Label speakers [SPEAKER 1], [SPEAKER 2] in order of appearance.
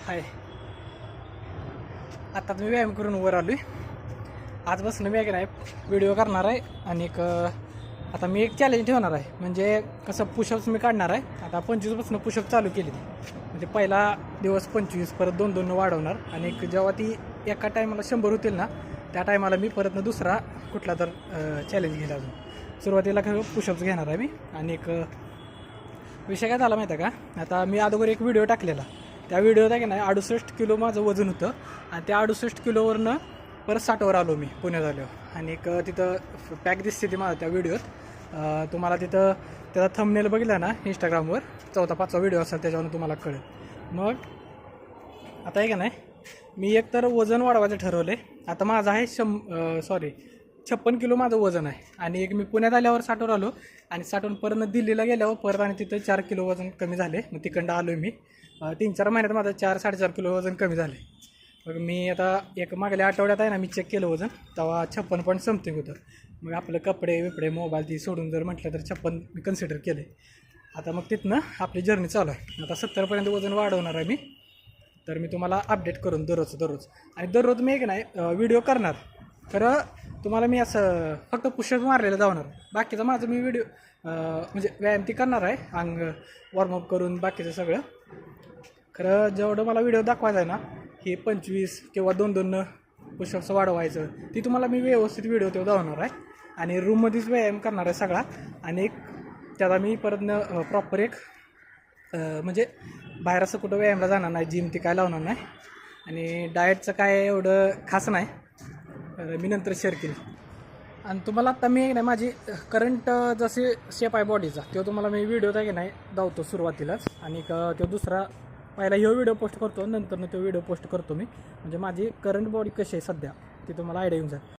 [SPEAKER 1] हाय, आता मी व्यायाम करून वर आलो आहे. आजपासून मी नाही व्हिडिओ करणार आहे आणि आता मी एक चॅलेंज ठेवणार आहे. म्हणजे कसं पुशअप्स मी काढणार आहे. आता 25पासून पुशअप चालू केली. म्हणजे पहिला दिवस 25, परत 2-2 वाढवणार आणि जेव्हा ती एका टायमाला 100 होतील ना, त्या टायमाला मी परत दुसरा कुठला तर चॅलेंज घेईल. अजून सुरुवातीला पुशअप्स घेणार आहे मी. आणि विषय काय झाला माहिती आहे का, आता मी अगोदर एक व्हिडिओ टाकलेला. त्या व्हिडिओत आहे की नाही 68 किलो माझं वजन होतं आणि त्या 68 किलोवरनं परत 60वर आलो मी पुण्यात आलो. आणि तिथं पॅक दिसते ती माझं त्या व्हिडिओत. तुम्हाला तिथं त्याचा थंबनेल बघितला ना इंस्टाग्रामवर, 4था-5वा व्हिडिओ असेल त्याच्यावरून तुम्हाला कळेल. मग आता आहे का नाही, मी एकतर वजन वाढवायचं ठरवलं आहे. आता माझं आहे 56 किलो माझं वजन आहे. आणि मी पुण्यात आल्यावर 60वर आलो आणि 60वरून परत दिल्लीला गेल्यावर परत आणि तिथं 4 किलो वजन कमी झाले. मग तिकडं आलो मी 3-4 महिन्यात माझं 4-4.5 किलो वजन कमी झाले. मग मी आता एक मागल्या आठवड्यात आहे ना, मी चेक केलं वजन, तेव्हा 56 पॉईंट समथिंग होतं. मग आपलं कपडे मोबाईल ती सोडून जर म्हटलं तर 56 मी कन्सिडर केले. आता मग तिथनं आपली जर्नी चालू आहे. आता 70पर्यंत वजन वाढवणार आहे मी. तर मी तुम्हाला अपडेट करून दररोज आणि दररोज मी एक नाही व्हिडिओ करणार. खरं तुम्हाला मी असं फक्त पुशअप मारलेलं जाणार. बाकीचं माझं मी व्हिडिओ म्हणजे व्यायाम ती करणार आहे, अंग वॉर्मअप करून बाकीचं सगळं. खरं जेवढं मला व्हिडिओ दाखवायचा आहे ना, हे 25 किंवा 2-2 पुशअप्स वाढवायचं, ती तुम्हाला मी व्यवस्थित व्हिडिओ ते दाखवणार आहे. आणि रूममध्येच व्यायाम करणार आहे सगळा. आणि त्याला मी परत प्रॉपर एक म्हणजे बाहेर असं कुठं व्यायामला जाणार नाही, जिम ती काय लावणार नाही. आणि डाएटचं काय एवढं खास नाही, मी नंतर शेअर केली. आणि तुम्हाला आत्ता मी नाही माझी करंट जसे शेप आहे बॉडीचा, तो तुम्हाला मी व्हिडिओ आहे की नाही दावतो सुरुवातीलाच. आणि तो दुसरा पहिला ह्यो व्हिडिओ पोस्ट करतो, नंतर तो व्हिडिओ पोस्ट करतो मी. म्हणजे माझी करंट बॉडी कशी आहे सध्या ती तुम्हाला आयडिया येऊन जाईल.